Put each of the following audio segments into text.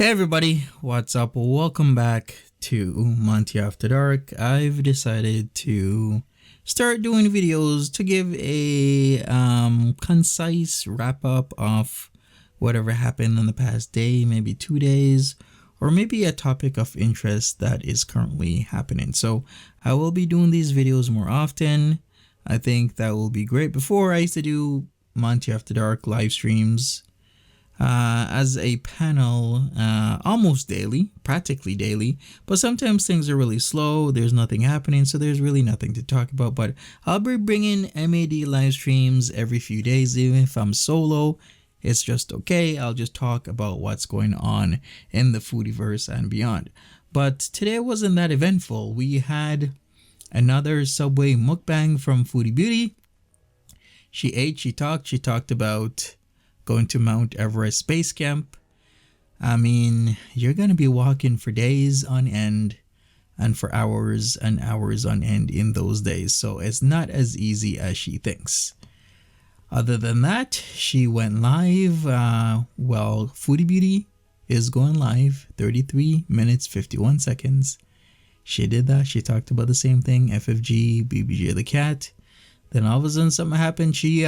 Hey everybody, what's up? Welcome back to Monty After Dark. I've decided to start doing videos to give a concise wrap up of whatever happened in the past day, maybe 2 days, or maybe a topic of interest that is currently happening. So I will be doing these videos more often. I think that will be great. Before, I used to do Monty After Dark live streams as a panel almost daily, practically daily, but sometimes things are really slow, there's nothing happening, so there's really nothing to talk about. But I'll be bringing MAD live streams every few days. Even if I'm solo, it's just okay. I'll just talk about what's going on in the Foodieverse and beyond. But today wasn't that eventful. We had another Subway mukbang from Foodie Beauty. She ate, she talked about going to Mount Everest Base Camp. I mean, you're going to be walking for days on end and for hours and hours on end in those days. So it's not as easy as she thinks. Other than that, she went live. Well, Foodie Beauty is going live, 33 minutes, 51 seconds. She did that. She talked about the same thing, FFG, BBJ the cat. Then all of a sudden something happened. She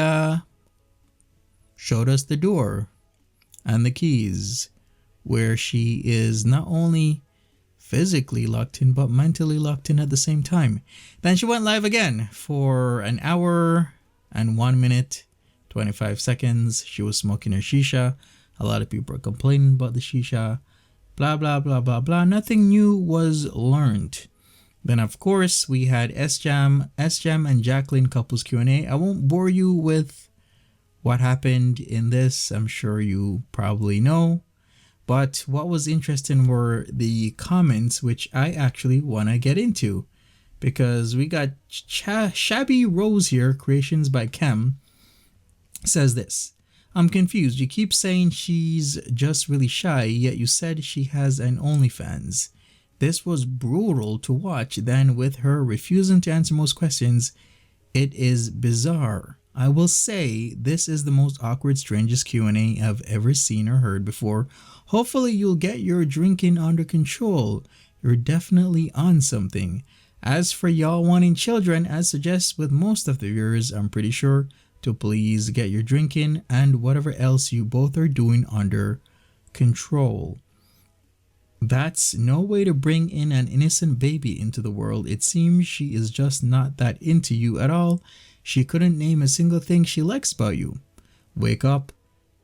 showed us the door and the keys, where she is not only physically locked in but mentally locked in at the same time. Then she went live again for an hour and 1 minute 25 seconds. She was smoking her shisha. A lot of people are complaining about the shisha, blah blah blah blah blah. Nothing new was learned. Then of course we had SJAM and Jacqueline couples Q&A. I won't bore you with what happened in this. I'm sure you probably know. But what was interesting were the comments, which I actually want to get into. Because we got Shabby Rose here, Creations by Chem, says this. I'm confused. You keep saying she's just really shy, yet you said she has an OnlyFans. This was brutal to watch. Then with her refusing to answer most questions, it is bizarre. I will say this is the most awkward, strangest Q&A I've ever seen or heard before. Hopefully you'll get your drinking under control. You're definitely on something. As for y'all wanting children, as suggests with most of the viewers, I'm pretty sure, to please get your drinking and whatever else you both are doing under control. That's no way to bring in an innocent baby into the world. It seems she is just not that into you at all. She couldn't name a single thing she likes about you. Wake up.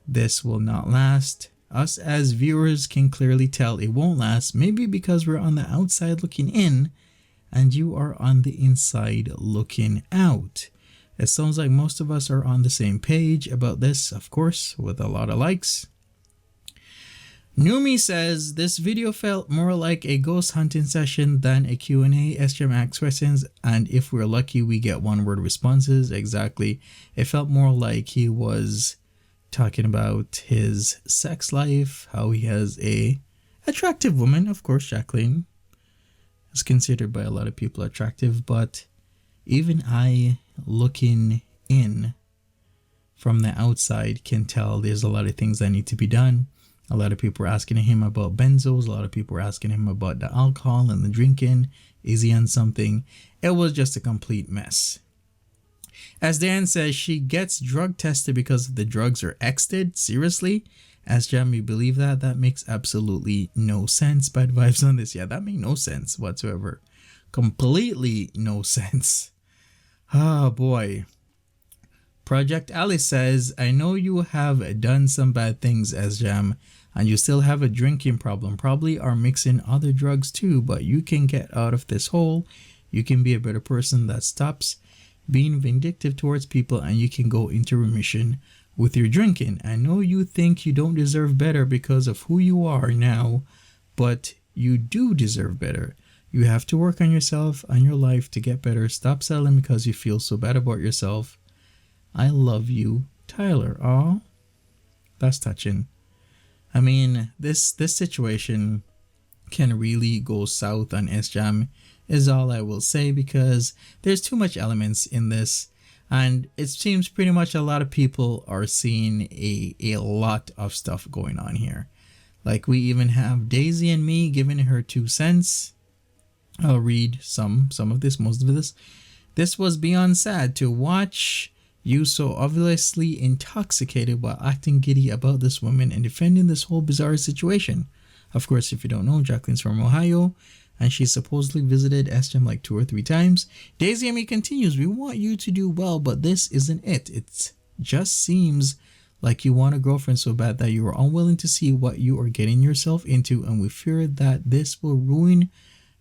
This will not last. Us as viewers can clearly tell it won't last. Maybe because we're on the outside looking in and you are on the inside looking out. It sounds like most of us are on the same page about this, of course, with a lot of likes. Numi says, this video felt more like a ghost hunting session than a Q&A. SJAM asks questions, and if we're lucky, we get one-word responses. Exactly. It felt more like he was talking about his sex life, how he has a attractive woman. Of course, Jacqueline is considered by a lot of people attractive, but even I, looking in from the outside, can tell there's a lot of things that need to be done. A lot of people were asking him about benzos. A lot of people were asking him about the alcohol and the drinking. Is he on something? It was just a complete mess. As Dan says, she gets drug tested because the drugs are exited. Seriously? As Jam, you believe that? That makes absolutely no sense. Bad vibes on this. Yeah, that made no sense whatsoever. Completely no sense. Oh boy. Project Alice says, I know you have done some bad things as Jam, and you still have a drinking problem. Probably are mixing other drugs too, but you can get out of this hole. You can be a better person that stops being vindictive towards people, and you can go into remission with your drinking. I know you think you don't deserve better because of who you are now, but you do deserve better. You have to work on yourself and your life to get better. Stop selling because you feel so bad about yourself. I love you, Tyler. Oh, that's touching. I mean, this situation can really go south on SJAM is all I will say, because there's too much elements in this, and it seems pretty much a lot of people are seeing a lot of stuff going on here. Like, we even have Daisy and me giving her 2 cents. I'll read some of this, most of this. This was beyond sad to watch you so obviously intoxicated while acting giddy about this woman and defending this whole bizarre situation. Of course, if you don't know, Jacqueline's from Ohio, and she supposedly visited SJAM like 2 or 3 times. Daisy and me continues, we want you to do well, but this isn't it. It just seems like you want a girlfriend so bad that you are unwilling to see what you are getting yourself into, and we fear that this will ruin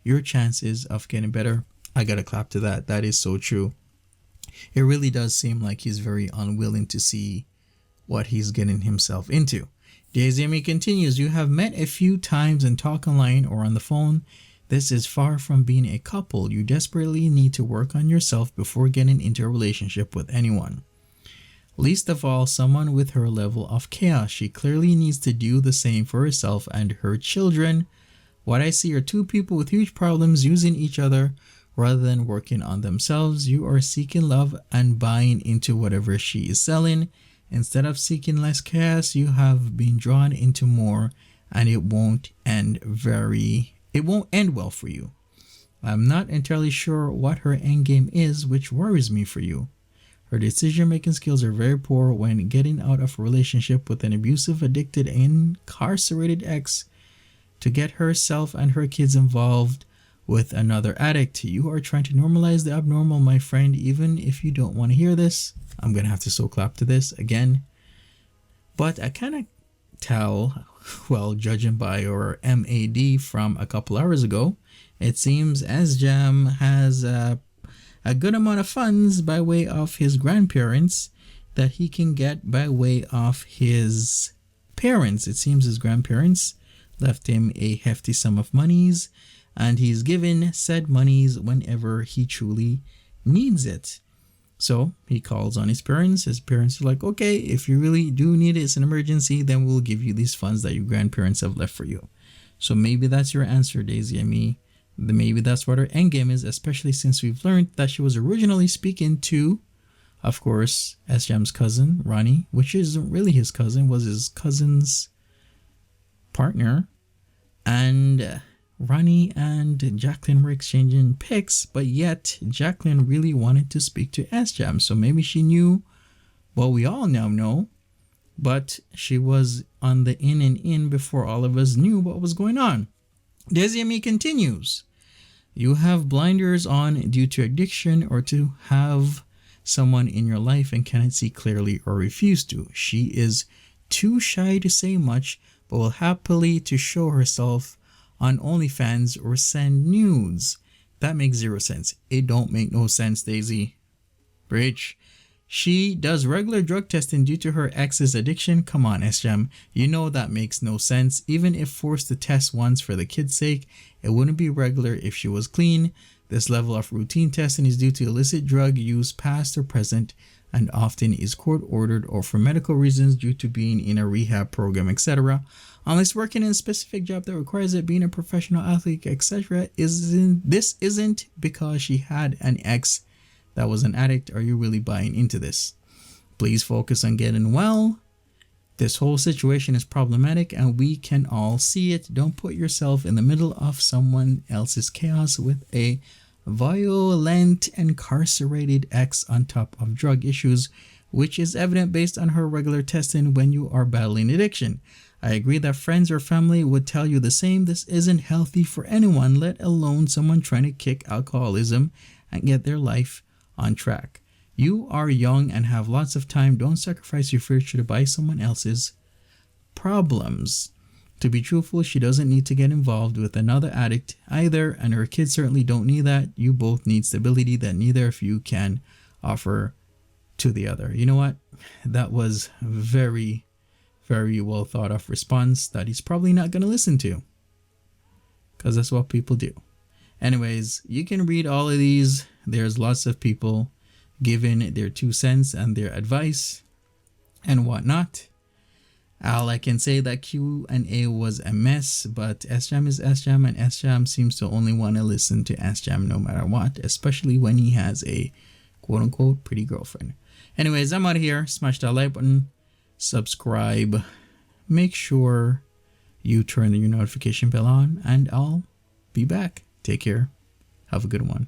your chances of getting better. I gotta clap to that. That is so true. It really does seem like he's very unwilling to see what he's getting himself into. Daisy and me continues, you have met a few times and talk online or on the phone. This is far from being a couple. You desperately need to work on yourself before getting into a relationship with anyone. Least of all, someone with her level of chaos. She clearly needs to do the same for herself and her children. What I see are 2 people with huge problems using each other rather than working on themselves. You are seeking love and buying into whatever she is selling. Instead of seeking less chaos, you have been drawn into more, and it won't end well for you. I'm not entirely sure what her endgame is, which worries me for you. Her decision-making skills are very poor when getting out of a relationship with an abusive, addicted, incarcerated ex to get herself and her kids involved with another addict. You are trying to normalize the abnormal, my friend, even if you don't want to hear this. I'm going to have to so clap to this again. But I kind of tell, well, judging by your MAD from a couple hours ago, it seems SJAM has a good amount of funds by way of his grandparents that he can get by way of his parents. It seems his grandparents left him a hefty sum of monies, and he's given said monies whenever he truly needs it. So he calls on his parents. His parents are like, okay, if you really do need it, it's an emergency, then we'll give you these funds that your grandparents have left for you. So maybe that's your answer, Daisy and me. Maybe that's what her endgame is, especially since we've learned that she was originally speaking to, of course, SJAM's cousin, Ronnie, which isn't really his cousin, was his cousin's partner. And Ronnie and Jacqueline were exchanging pics, but yet Jacqueline really wanted to speak to SJAM. So maybe she knew, well, we all now know, but she was on the in and in before all of us knew what was going on. Daisy and me continues. You have blinders on due to addiction or to have someone in your life and cannot see clearly or refuse to. She is too shy to say much, but will happily to show herself on OnlyFans or send nudes. That makes 0 sense. It don't make no sense, Daisy. Bridge. She does regular drug testing due to her ex's addiction. Come on, SJAM. You know that makes no sense. Even if forced to test once for the kid's sake, it wouldn't be regular if she was clean. This level of routine testing is due to illicit drug use past or present and often is court ordered or for medical reasons due to being in a rehab program, etc. Unless working in a specific job that requires it, being a professional athlete, etc. This isn't because she had an ex that was an addict. Are you really buying into this? Please focus on getting well. This whole situation is problematic and we can all see it. Don't put yourself in the middle of someone else's chaos with a violent, incarcerated ex on top of drug issues, which is evident based on her regular testing when you are battling addiction. I agree that friends or family would tell you the same. This isn't healthy for anyone, let alone someone trying to kick alcoholism and get their life on track. You are young and have lots of time. Don't sacrifice your future to buy someone else's problems. To be truthful, she doesn't need to get involved with another addict either, and her kids certainly don't need that. You both need stability that neither of you can offer to the other. You know what? That was very, very well thought of response that he's probably not going to listen to, because that's what people do. Anyways, you can read all of these. There's lots of people giving their 2 cents and their advice and whatnot. All I can say that Q&A was a mess, but SJAM is SJAM, and SJAM seems to only want to listen to SJAM no matter what, especially when he has a quote-unquote pretty girlfriend. Anyways, I'm out of here. Smash that like button, subscribe, make sure you turn your notification bell on, and I'll be back. Take care. Have a good one.